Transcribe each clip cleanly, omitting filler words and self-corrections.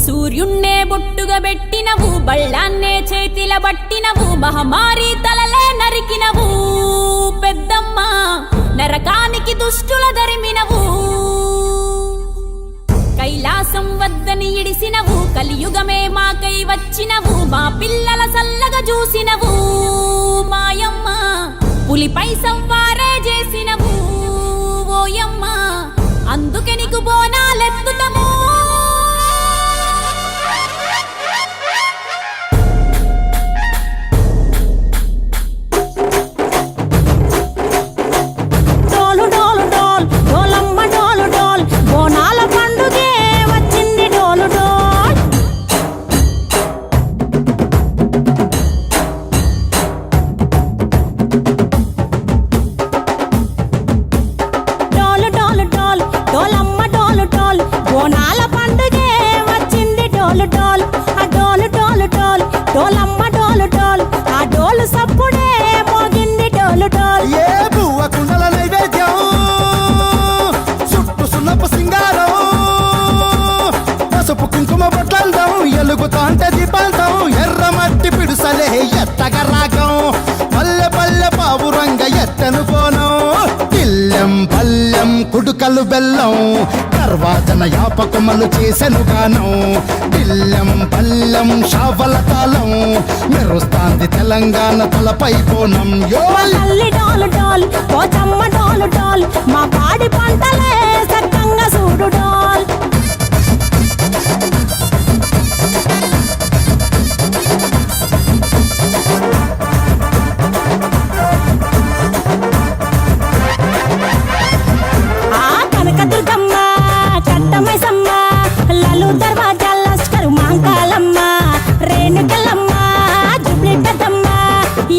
సూర్యున్నే బొట్టుగా పెట్టినవు, బళ్ళాన్నే చేతిల బట్టినవు, మహమారి తలలే నరికినవు పెద్దమ్మ, నరకానికి దుష్టుల దరిమినవు. కైలాసం వద్దని ఇడిసినవు, కలియుగమే మాకై వచ్చినవు, మా పిల్లల సల్లగా చూసినవు మాయమ్మ, పులిపై సవ్వారే చేసినవు ఓయమ్మ, అందుకే నీకు బోనాలెత్తుతము. డోలు డోల్ ఆ డోలు డోలు డోల్ డోలమ్మ డోలు డోల్ ఆ డోలు సప్పుడే మోగింది డోలు డోల్. ఏ బువ్వ కుండల నైవేద్యం చుట్టు సున్నపు సింగారం పసుపు కుంకుమ బొట్లందం ఎలుగుతాంటే దీపాంతం ఎర్రమట్టి పిడుసలే ఎత్తగ రాగం పల్లె పల్లె పావురంగ ఎత్తను కోనం ఇల్లెం పల్లెం కుడుకలు బెల్లం తర్వాతన యాపకమలు చేసెను గానం ఇల్లెం పల్లెం షావల తాళం మెరుస్తాంది తెలంగాణ తలపై కోణం తల్లి డోలు డోల్ పోచమ్మ డోలు డోల్ మా పాడి పంటలే సక్కంగా చూడు డోల్. ఆ కనకదుర్గమ్మ కట్టమైసమ్మ లలు దర్వాజా లస్కరు మాంకాలమ్మ రేణుకలమ్మ జుబ్లి పెద్దమ్మ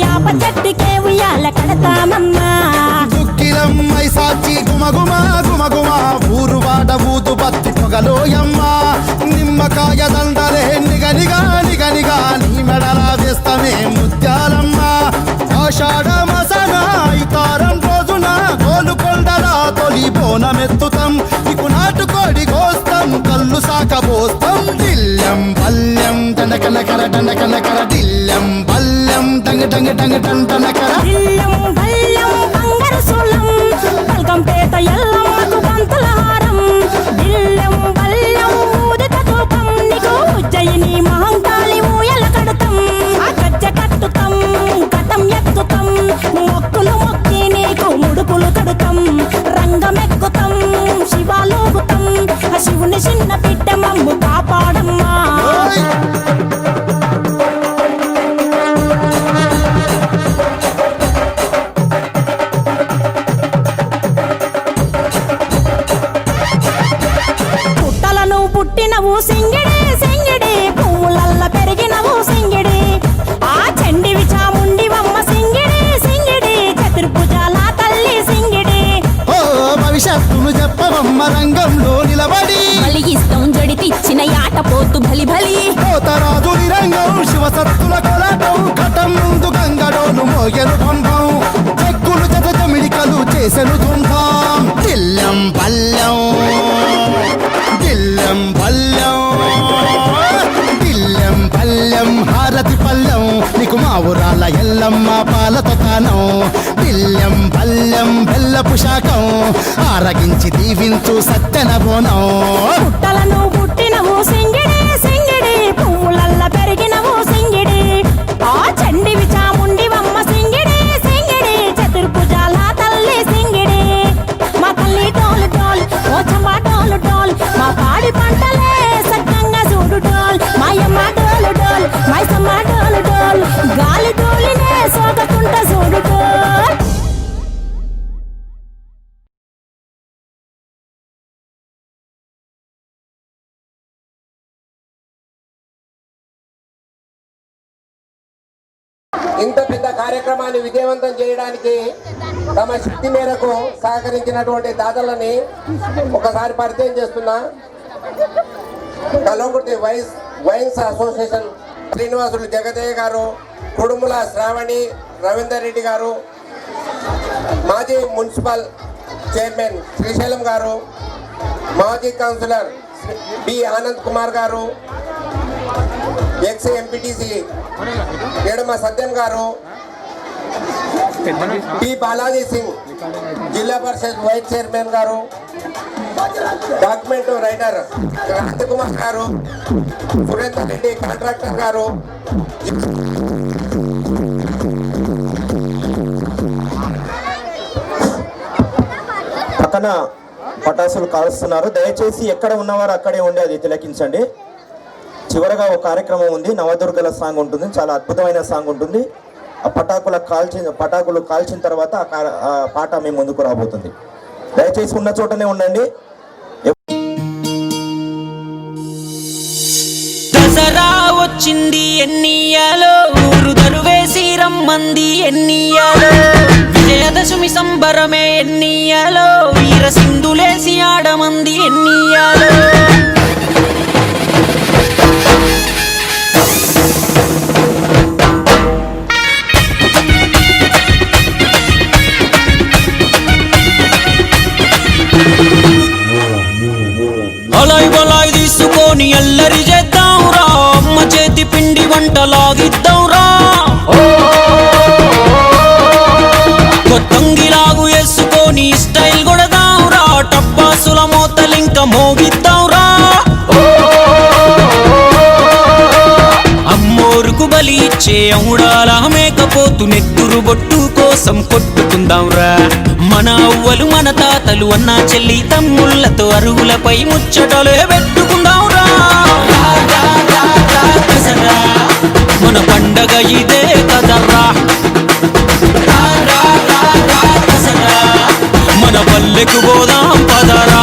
యాప చెట్టుకే ఉయ్యాల కడతామమ్మా. దుక్కిలమ్మై సాచి గుమగుమ గుమగుమ ఊరు వాడ ఊదు బత్తి పొగలోయమ్మ నిమ్మకాయ దండలే నిగనిగా నిగనిగా నీ మెడలా వేస్తమే ముత్యాలమ్మ ఆషాఢ మసన ఇతారం రోజున గోలుకొండల తొలి బోనమెత్తుతాం నీకు నాటుకోడి కోస్తాం కళ్ళు సాకబోస్తాం దిల్లెం పల్లెం దండకనకర దండకనకర దిల్లెం పల్లెం డంగ డంగ డంగ డండనకర ఇల్లం బల్లం బంగారు సోళం పల్కంపేట ఎల్లమ్మకు పంతుల హారం ఇల్లం బల్లం ఊదిత ధూపం నీకు ఉజ్జయిని మహంకాళి ఊయల కడుతాం ఆ గజ్జ కట్టుతాం కటం ఎత్తుతాం మొక్కులు మొక్కి నీకు ముడుపులు కడుతాం రంగమెక్కుతాం శివాలోగుతాం ఆ శివుని చిన్న బిడ్డ మమ్ము కాపాడమ్మా. పుట్టలను పుట్టినవు సింగిడి సింగిడి పువ్వులల్ల పెరిగినవు సింగిడి ఆ చండివి చాముండివమ్మ సింగిడి సింగిడి చతుర్భుజాల తల్లి సింగిడి. ఓ భవిష్యత్తును చెప్పవమ్మ రంగంలో నిలబడి బలిగిస్తాం జడితిచ్చిన యాట పోతు బలి బలి పోతరాజు రంగం శివసత్తుల కొలటం ఘటం ముందు గంగడోలు మోగెను పంపం చెక్కులు జత జమిడికలు చేసెను తుంటాం దిల్లెం పల్లెం దిల్లెం పల్లెం దిల్లెం పల్లెం హారతి పల్లెం నీకు మా ఊరాల ఎల్లమ్మ పాలతో తానం దిల్లెం పల్లెం బెల్లపు శాఖం ఆరగించి దీవించు సత్తెన బోనం పుట్టలను పుట్టినవు సింగిడి సింగిడి పువ్వులల్ల పెరిగినవు సింగిడి ఆ చండివి చాముండివమ్మ సింగిడి సింగిడి చతుర్భుజాల తల్లి సింగిడి మా తల్లి డోలు డోల్ పోచమ్మ డోలు డోల్ మా పాడి పంటలే సక్కంగా చూడు డోల్ మాయమ్మ డోలు డోల్ మైసమ్మ డోలు డోల్ గాలి డోలినే సోకకుంట చూడు డోల్. ఇంత పెద్ద కార్యక్రమాన్ని విజయవంతం చేయడానికి తమ శక్తి మేరకు సహకరించినటువంటి దాతలని ఒకసారి పరిచయం చేస్తున్నా. కల్వకుర్తి వైన్స్ అసోసియేషన్ శ్రీనివాసులు జగదయ్య గారు, కుడుముల శ్రావణి రవీందర్ రెడ్డి గారు, మాజీ మున్సిపల్ చైర్మన్ శ్రీశైలం గారు, మాజీ కౌన్సిలర్ బి ఆనంద్ కుమార్ గారు, ఎక్స్ ఎంపీటీసీ ఏడమ సత్యం గారు, టి బాలాజీ సింగ్ జిల్లా పరిషత్ వైస్ చైర్మన్ గారు, డాక్యుమెంట్ రైటర్ రాజకుమార్ గారు, సురేందర్ రెడ్డి కాంట్రాక్టర్ గారు, పక్కన పటాసులు కాలుస్తున్నారు. దయచేసి ఎక్కడ ఉన్నవారు అక్కడే ఉండి అది తిలకించండి. చివరగా ఒక కార్యక్రమం ఉంది, నవదుర్గల సాంగ్ ఉంటుంది, చాలా అద్భుతమైన సాంగ్ ఉంటుంది. ఆ పటాకులు కాల్చిన తర్వాత ఆ పాట మీ ముందుకు రాబోతుంది. దయచేసి ఉన్న చోటనే ఉండండి. దసరా వచ్చింది ఎన్నియాలో, ఊరు దరువేసి రమ్మంది ఎన్నియాలో, విజయదశమి సంబరమే ఎన్నియాలో, వీర సింధులేసి ఆడమంది ఎన్నియాలో. ఔడాల మేకపోతు నెత్తురు బొట్టు కోసం కొట్టుకుందాంరా. మన అవ్వలు మన తాతలు అన్న చెల్లి తమ్ముళ్ళతో అరుగులపై ముచ్చటలే పెట్టుకుందాంరా. దసరా మన పండగ ఇదే కదరా. దసరా మన పల్లెకు పోదాం పదరా.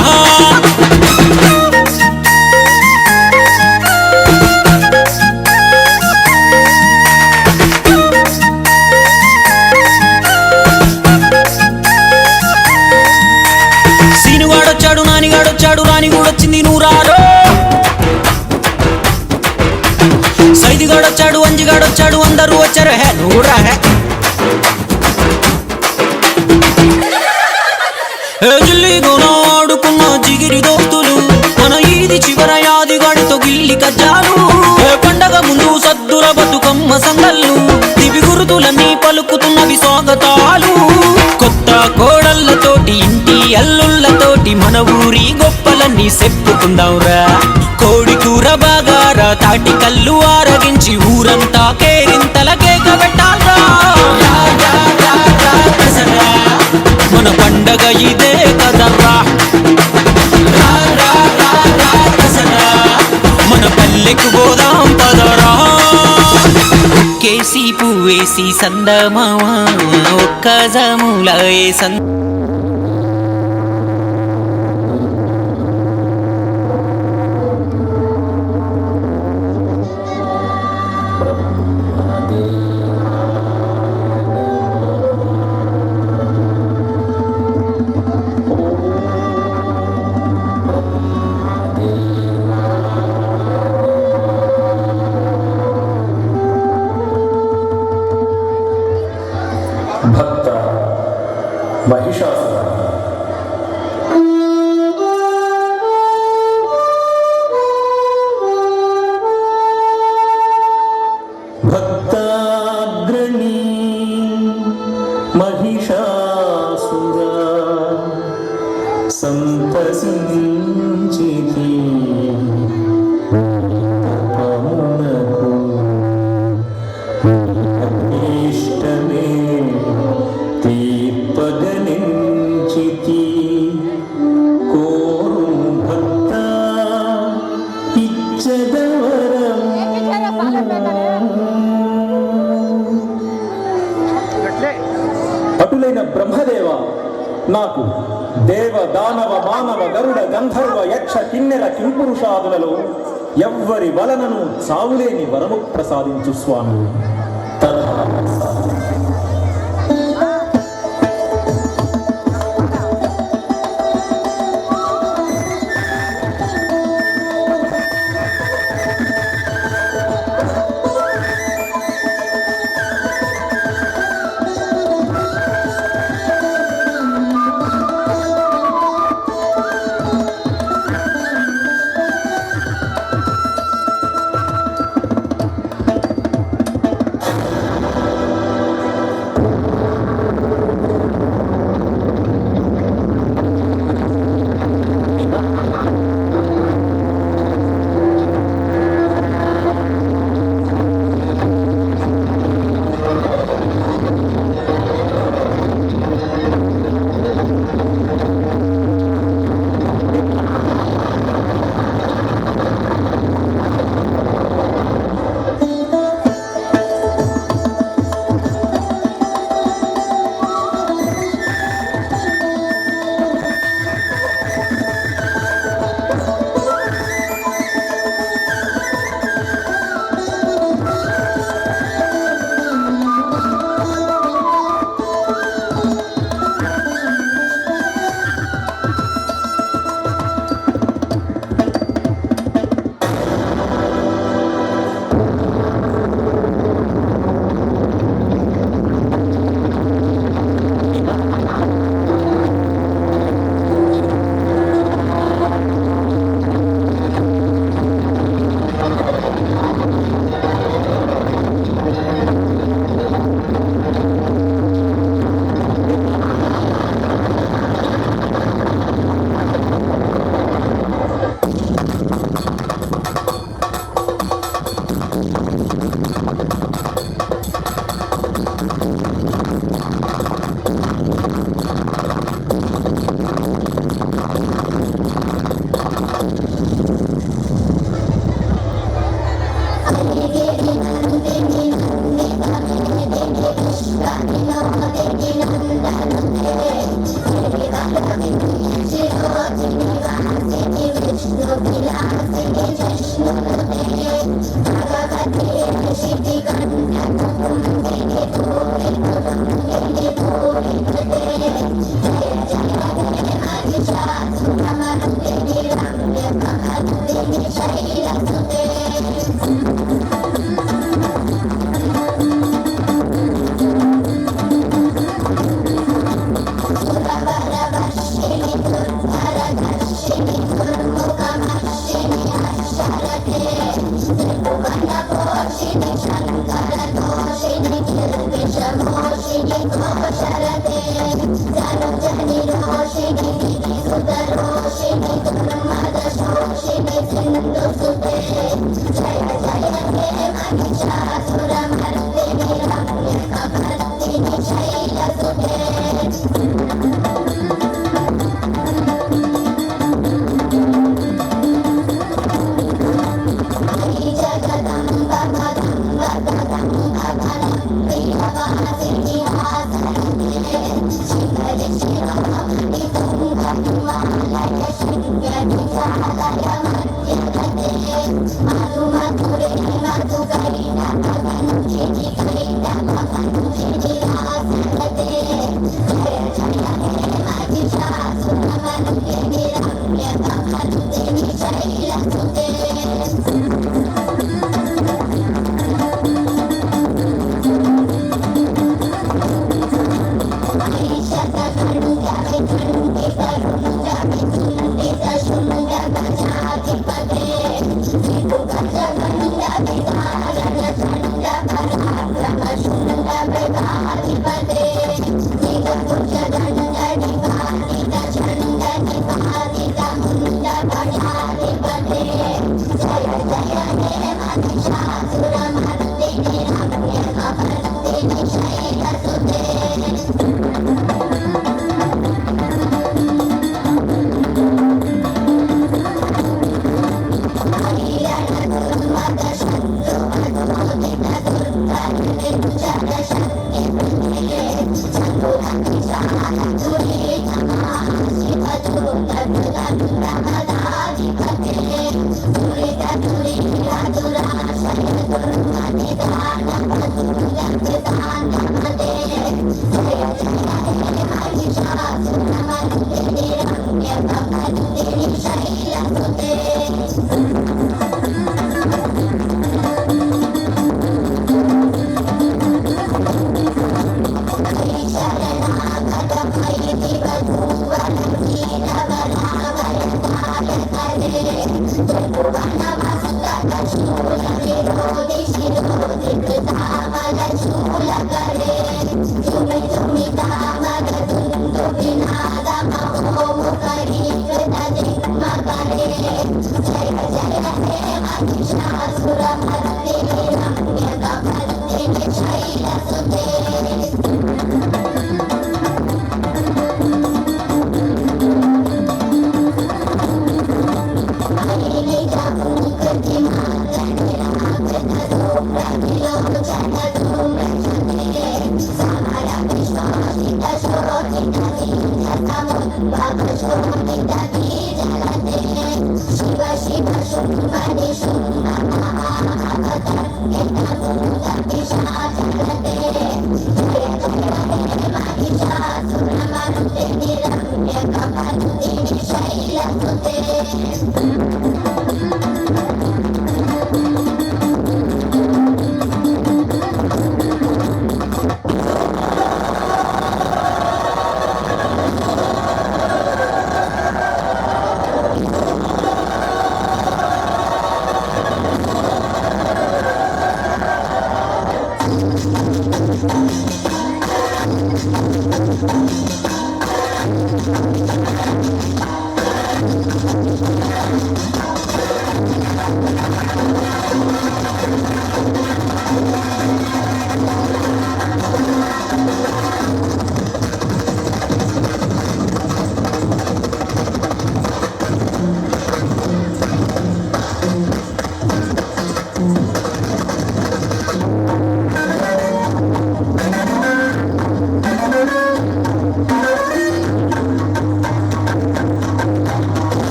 సీనుగాడొచ్చాడు నానిగాడొచ్చాడు రాని కూడొచ్చింది నూరారో. సైదిగాడొచ్చాడు అంజిగాడొచ్చాడు అందరూ వచ్చారు హే నూరా హే. జిల్లిగోన ఆడుకున్న జిగిరి దోస్తులు మన ఈది చివర యాదిగాడితో గిల్లి కజ్జాలు. పండగ ముందు సద్దుల బతుకమ్మ సందళ్ళు దివి గురుతులన్నీ పలుకుతున్నవి స్వాగతాలు. కొత్త కోడళ్ళతోటి ఇంటి అల్లుళ్ళతోటి మన ఊరి గొప్పలన్నీ చెప్పుకుందాంరా. కోడి కూర బాగారా తాటి కళ్ళు ఆరగించి ఊరంతా కేరింతల కేక పెట్టాల్రా. దసరా మన పండగ ఇదే కదరా. దసరా మన పల్లెకు పోదాం పదరా. ఒక్కేసి పువ్వేసి సందమామ ఒక్క జాములాయే భక్త మహిషాసుర భక్తాగ్రణీ మహిషాసుర సంతసించితి ఇష్టమే తీర్పగనించితి కోరు భక్త ఇచ్చదవరం. అటులైన బ్రహ్మదేవ నాకు దేవ దానవ మానవ గరుడ గంధర్వ యక్ష కిన్నెర కింపురుషాదులలో ఎవ్వరి వలనను చావులేని వరము ప్రసాదించు స్వామి.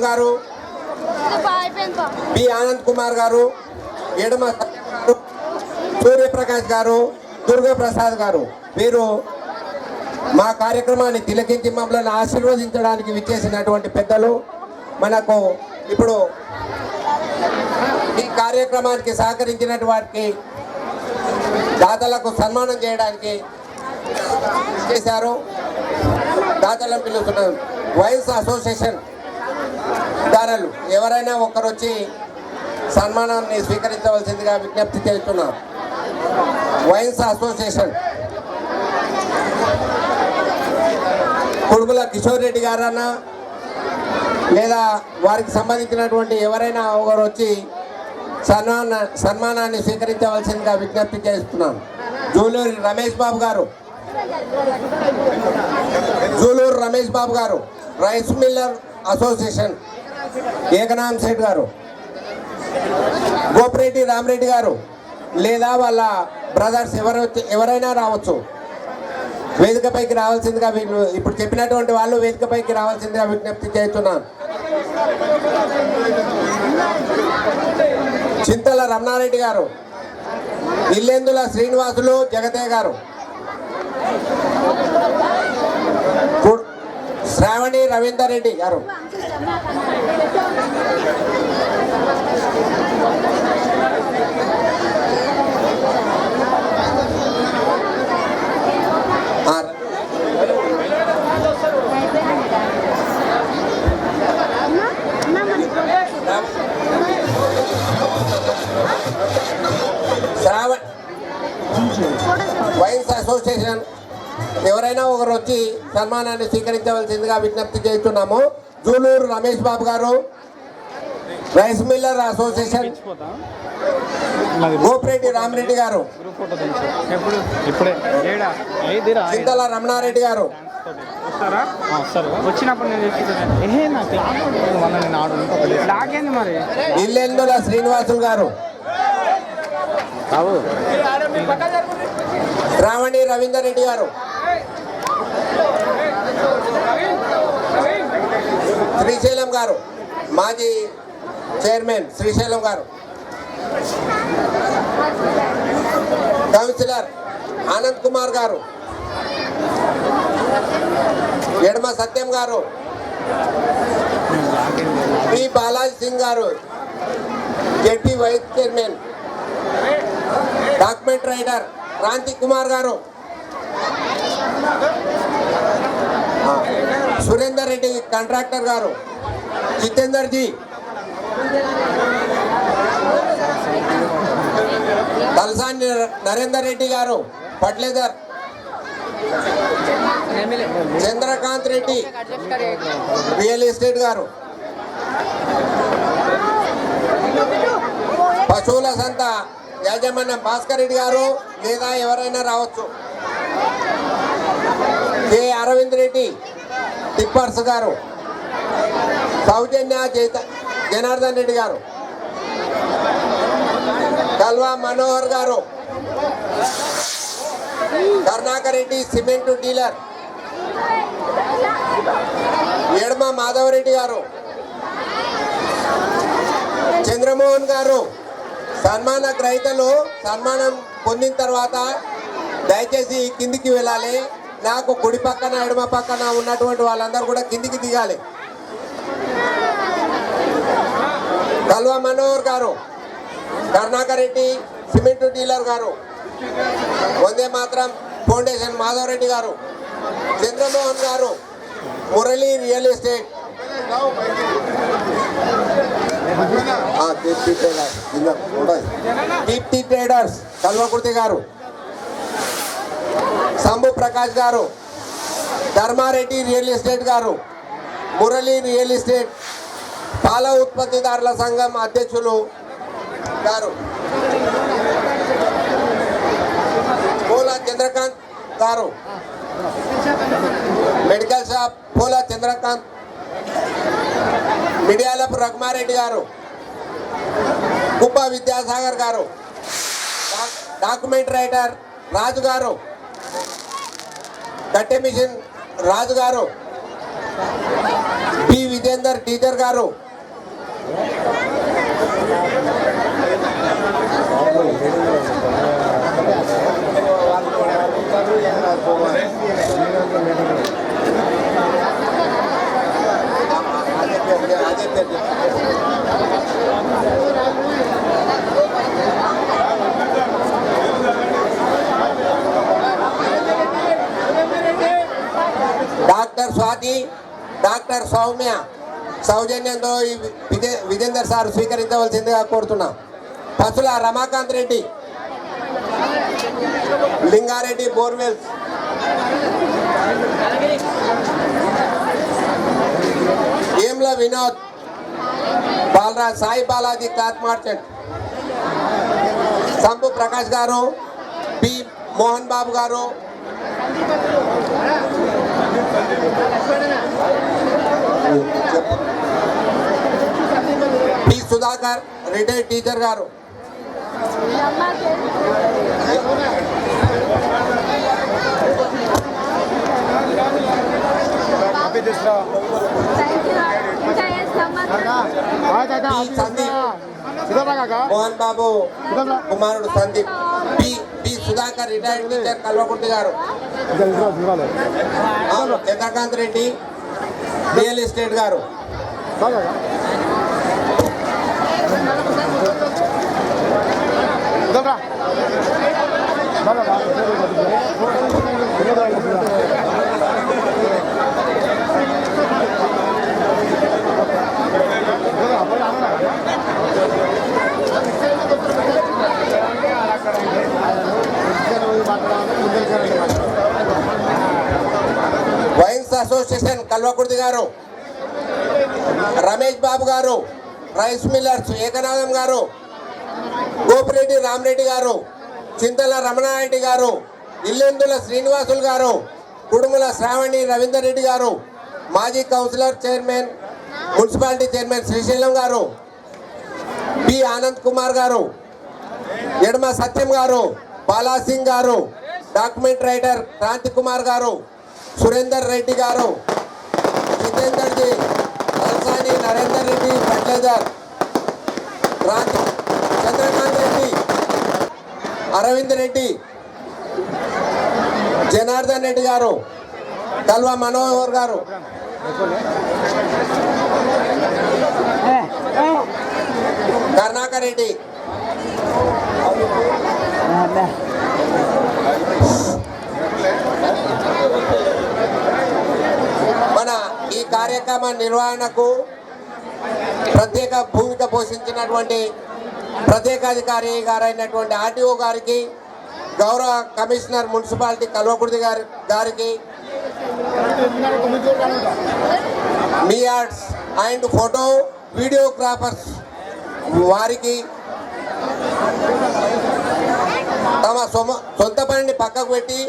గారు, బి ఆనంద్ కుమార్ గారు, ఎడమ గారు, సూర్యప్రకాష్ గారు, దుర్గాప్రసాద్ గారు, వీరు మా కార్యక్రమాన్ని తిలకించి మమ్మల్ని ఆశీర్వదించడానికి విచ్చేసినటువంటి పెద్దలు. మనకు ఇప్పుడు ఈ కార్యక్రమానికి సహకరించినటువంటి దాతలకు సన్మానం చేయడానికి చేశారు. దాతలను పిలుస్తున్నారు. వైన్స్ అసోసియేషన్ దారులు ఎవరైనా ఒకరు వచ్చి సన్మానాన్ని స్వీకరించవలసిందిగా విజ్ఞప్తి చేస్తున్నారు. వైన్స్ అసోసియేషన్ కుడుముల కిషోర్ రెడ్డి గారన్నా లేదా వారికి సంబంధించినటువంటి ఎవరైనా ఒకరు వచ్చి సన్మానాన్ని స్వీకరించవలసిందిగా విజ్ఞప్తి చేస్తున్నాను. జూలూరు రమేష్ బాబు గారు, రైస్ మిల్లర్ అసోసియేషన్ ఏకనామ్ సేట్ గారు, గోపిరెడ్డి రామరెడ్డి గారు లేదా వాళ్ళ బ్రదర్స్ ఎవరైనా రావచ్చు. వేదికపైకి రావాల్సిందిగా వీళ్ళు ఇప్పుడు చెప్పినటువంటి వాళ్ళు వేదికపైకి రావాల్సిందిగా విజ్ఞప్తి చేస్తున్నాను. చింతల రమణారెడ్డి గారు, ఇల్లెందుల శ్రీనివాసులు జగతయ్య గారు, శ్రావణి రవీందర్ రెడ్డి గారు, వైన్స్ అసోసియేషన్ ఎవరైనా ఒకరు వచ్చి సన్మానాన్ని స్వీకరించవలసిందిగా విజ్ఞప్తి చేస్తున్నాము. జూలూరు రమేష్ బాబు గారు, rice Miller association Gopireddy Rama Reddy గారు, చింతల రమణారెడ్డి గారు, ఇల్లెందుల శ్రీనివాసులు గారు, శ్రావణి రవీందర్ రెడ్డి గారు, శ్రీశైలం గారు, మాజీ చైర్మన్ శ్రీశైలం గారు, కౌన్సిలర్ ఆనంద్ కుమార్ గారు, ఎడమ సత్యం గారు, పి బాలాజీ సింగ్ గారు, ZP vice chairman, document writer Kranthi Kumar గారు, సురేందర్ రెడ్డి కాంట్రాక్టర్ గారు, జితేందర్ జీ, తలసాని నరేందర్ రెడ్డి గారు fertiliser, Chandrakanth Reddy real estate గారు, పశువుల సంత యాజమాన్యం భాస్కర్ రెడ్డి గారు లేదా ఎవరైనా రావచ్చు. కె అరవింద్ రెడ్డి టిప్పర్స్ గారు, సౌజన్య జనార్దన్ రెడ్డి గారు, కల్వా మనోహర్ గారు, కరుణాకర్ రెడ్డి సిమెంట్ డీలర్, ఎడమ మాధవరెడ్డి గారు, చంద్రమోహన్ గారు. సన్మాన గ్రహీతలు సన్మానం పొందిన తర్వాత దయచేసి కిందికి వెళ్ళాలి. నాకు కుడి పక్కన ఎడమ పక్కన ఉన్నటువంటి వాళ్ళందరూ కూడా కిందికి దిగాలి. కల్వ మనోహర్ గారు, కరుణాకర్ రెడ్డి సిమెంట్ డీలర్ గారు, వందే మాత్రం ఫౌండేషన్ మాధవరెడ్డి గారు, చంద్రమోహన్ గారు, Murali real estate, Deepthi traders Kalwakurthy గారు, సంభు ప్రకాష్ గారు, ధర్మారెడ్డి రియల్ ఎస్టేట్ గారు, మురళి రియల్ ఎస్టేట్, పాల ఉత్పత్తిదారుల సంఘం అధ్యక్షులు గారు, పోలా చంద్రకాంత్ గారు, మెడికల్ షాప్ పోలా చంద్రకాంత్, మిడియాలపు రఘుమారెడ్డి గారు, కుప్ప విద్యాసాగర్ గారు, డాక్యుమెంట్ రైటర్ రాజు గారు, కట్టె mission Raju garu, P Vijender teacher garu, doctor Swathi, doctor Soumya సౌజన్యంతో ఈ విజేందర్ సార్ స్వీకరించవలసిందిగా కోరుతున్నాం. పసుల రమాకాంత్ రెడ్డి, లింగారెడ్డి బోర్వెల్స్, ఏంల Vinod, Balaraj Sai Balaji cloth merchant, Sampu Prakash garu, P Mohan Babu గారు, పి సుధాకర్ రిటైర్డ్ టీచర్ గారు, మోహన్ బాబు కుమారుడు Sandeep, P Sudhakar retired teacher Kalwakurthy గారు, చంద్రకాంత్ రెడ్డి రియల్ ఎస్టేట్ గారు, వైన్స్ అసోసియేషన్ కల్వకుర్తి గారు, రమేష్ బాబు గారు, రైస్ మిల్లర్స్ ఏకనాథం గారు, గోపిరెడ్డి రామరెడ్డి గారు, చింతల రమణారెడ్డి గారు, ఇల్లెందుల శ్రీనివాసులు గారు, కుడుముల శ్రావణి రవీందర్ రెడ్డి గారు, మాజీ councillor chairman municipality chairman Srisailam గారు, పి ఆనంద్ కుమార్ గారు, ఎడమ సత్యం గారు, బాలాసింగ్ గారు, డాక్యుమెంట్ రైటర్ క్రాంతి కుమార్ గారు, సురేందర్ రెడ్డి గారు, జితేందర్ జీ, అల్సాని నరేందర్ రెడ్డి ఫర్టిలైజర్, క్రాంతి చంద్రకాంత్ రెడ్డి, అరవింద్ రెడ్డి, జనార్దన్ రెడ్డి గారు, కల్వ మనోహర్ గారు, కరుణాకర్ రెడ్డి, మన ఈ కార్యక్రమ నిర్వహణకు ప్రత్యేక భూమిక పోషించినటువంటి ప్రత్యేకాధికారి గారైనటువంటి ఆర్టీఓ గారికి, గౌరవ కమిషనర్ మున్సిపాలిటీ కల్వకుర్తి గారికి, మియార్డ్స్ అండ్ ఫోటో వీడియోగ్రాఫర్స్ వారికి, తమ సొంత పనిని పక్కకు పెట్టి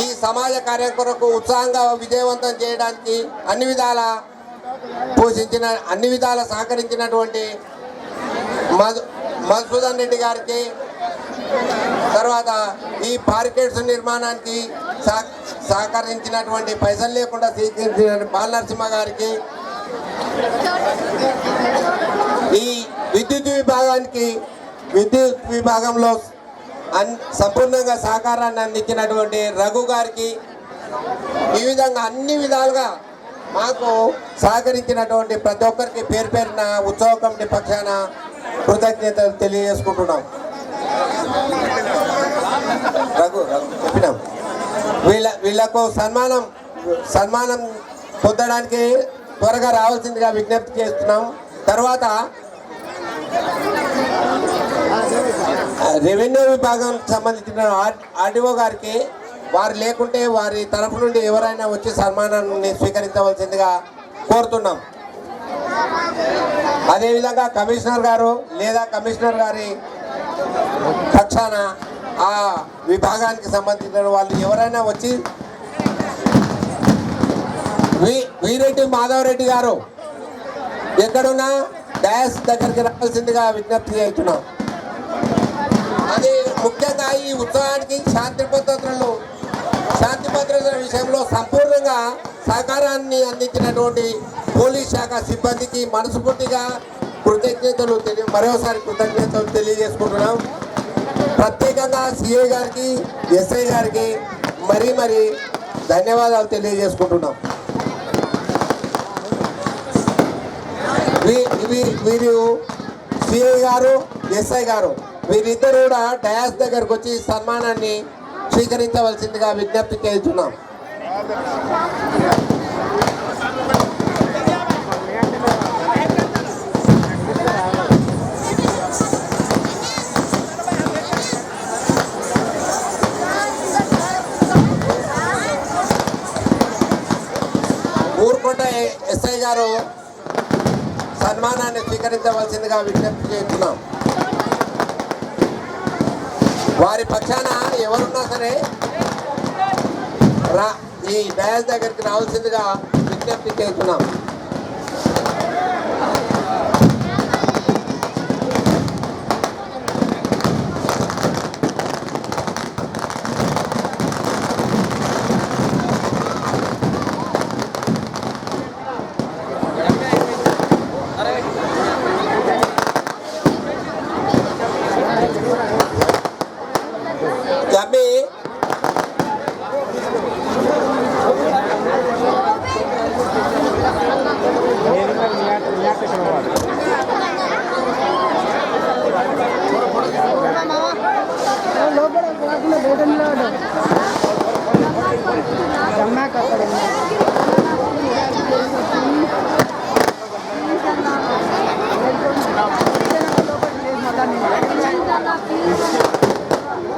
ఈ సమాజ కార్యం కొరకు ఉత్సాహంగా విజయవంతం చేయడానికి అన్ని విధాల సహకరించినటువంటి మధుసూదన్ రెడ్డి గారికి, తర్వాత ఈ బారికేడ్స్ నిర్మాణానికి సహకరించినటువంటి పైసలు లేకుండా స్వీకరించిన బాల నరసింహ గారికి, ఈ విద్యుత్ విభాగంలో సంపూర్ణంగా సహకారాన్ని అందించినటువంటి రఘు గారికి, ఈ విధంగా అన్ని విధాలుగా మాకు సహకరించినటువంటి ప్రతి ఒక్కరికి పేరు పేరున ఉత్సవ కమిటీ పక్షాన కృతజ్ఞతలు తెలియజేసుకుంటున్నాం. రఘు చెప్పినాం. వీళ్ళకు సన్మానం పొందడానికి త్వరగా రావాల్సిందిగా విజ్ఞప్తి చేస్తున్నాం. తర్వాత రెవెన్యూ విభాగం సంబంధించిన ఆర్డీఓ గారికి, వారు లేకుంటే వారి తరఫు నుండి ఎవరైనా వచ్చి సన్మానాన్ని స్వీకరించవలసిందిగా కోరుతున్నాం. అదేవిధంగా కమిషనర్ గారు లేదా కమిషనర్ గారి పక్షాన ఆ విభాగానికి సంబంధించిన వాళ్ళు ఎవరైనా వచ్చి, వీరెడ్డి మాధవరెడ్డి గారు ఎక్కడున్నా డాష్ దగ్గరికి రావాల్సిందిగా విజ్ఞప్తి చేస్తున్నాం. అది ముఖ్యంగా ఈ ఉత్సవానికి శాంతి భద్రతల విషయంలో సంపూర్ణంగా సహకారాన్ని అందించినటువంటి పోలీస్ శాఖ సిబ్బందికి మనస్ఫూర్తిగా మరోసారి కృతజ్ఞతలు తెలియజేసుకుంటున్నాం. ప్రత్యేకంగా సిఐ గారికి, ఎస్ఐ గారికి మరీ ధన్యవాదాలు తెలియజేసుకుంటున్నాం. వీరు సిఐ గారు, ఎస్ఐ గారు వీరిద్దరు కూడా డయాస్ దగ్గరకు వచ్చి సన్మానాన్ని స్వీకరించవలసిందిగా విజ్ఞప్తి చేస్తున్నాం. ఊరుకొండ ఎస్ఐ గారు సన్మానాన్ని స్వీకరించవలసిందిగా విజ్ఞప్తి చేస్తున్నాం. వారి పక్షాన ఎవరున్నా సరే ఈ డయాస్ దగ్గరికి రావాల్సిందిగా విజ్ఞప్తి చేస్తున్నాం.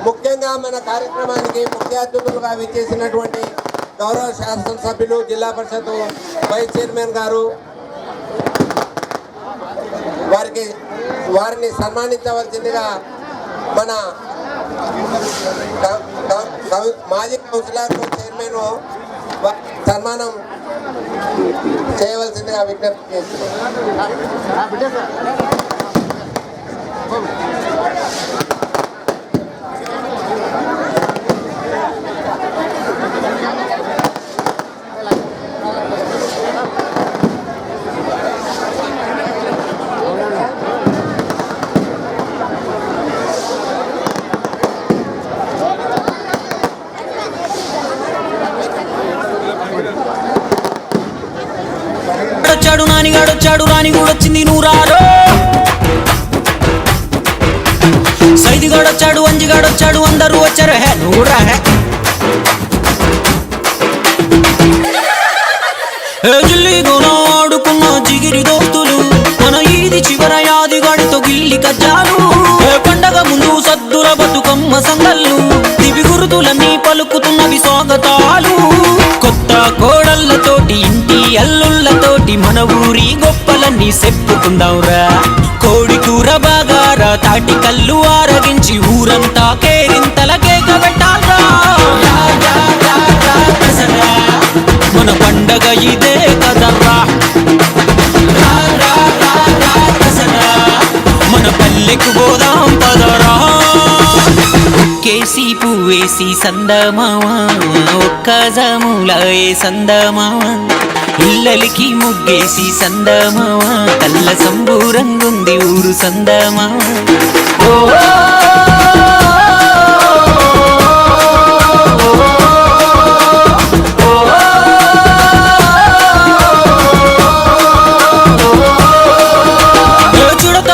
ముఖ్యంగా మన కార్యక్రమానికి ముఖ్య అతిథులుగా విచ్చేసినటువంటి గౌరవ శాసనసభ్యులు, జిల్లా పరిషత్ వైస్ చైర్మన్ గారు, వారిని సన్మానించవలసిందిగా మన మాజీ కౌన్సిలర్ చైర్మన్ సన్మానం చేయవలసిందిగా విజ్ఞప్తి చేస్తున్నాం. నానిగాడొచ్చాడు, రాణిగూడొచ్చింది నూరారో. సైదిగాడొచ్చాడు, అంజిగాడొచ్చాడు, అందరూ వచ్చారు హే నూరా హే. జిల్లిగోన ఆడుకున్న జిగిరి దోస్తులు, మన ఈది చివర యాదిగాడితో గిల్లి కజ్జాలు. పండగ ముందు సద్దుల బతుకమ్మ సంగళ్ళు, దివి గురుతులన్నీ పలుకుతున్నవి స్వాగతాలు. కొత్త కోడళ్ళతోటి, ఇంటి అల్లుళ్ళతోటి మన ఊరి గొప్పలన్నీ చెప్పుకుందాంరా. కోడి కూర బాగారా, తాటి కళ్ళు ఆరగించి ఊరంతా కేరింతల కేక పెట్టాల్రా. మన పండగ ఇదే కదరా, మన పల్లెకు పోదాం పదరా. కేసీ పూ వేసి సందమామ ఒక్క జాములాయే సందమామ ఇల్లలికి ముగ్గేసి సందమామ కళ్ళ సంబూరంగుంది ఊరు సందమామ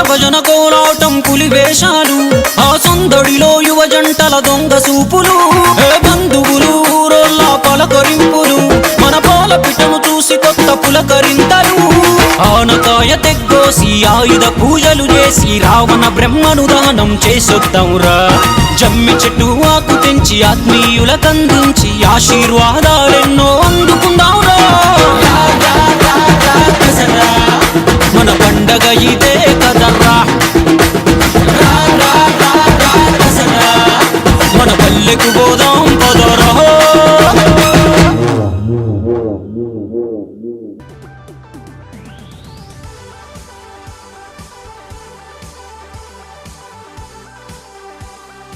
భజన కోలాటం పులి వేషాలు ఆ సందడిలో యువ జంటల దొంగ సూపులు బంధువులు ఊరోళ్ళ పలకరింపులు మన పాల పిట్టను చూసి కొత్త పులకరింతలు ఆనకాయ తెగ్గోసి ఆయుధ పూజలు చేసి రావణ బ్రహ్మను దానం చేసొద్దాంరా జమ్మి చెట్టు ఆకు తెంచి ఆత్మీయులకందించి ఆశీర్వాదాలెన్నో అందుకుందాంరా మన పండగ ఇదే కదరా మన పల్లెకు పోదాం పదరా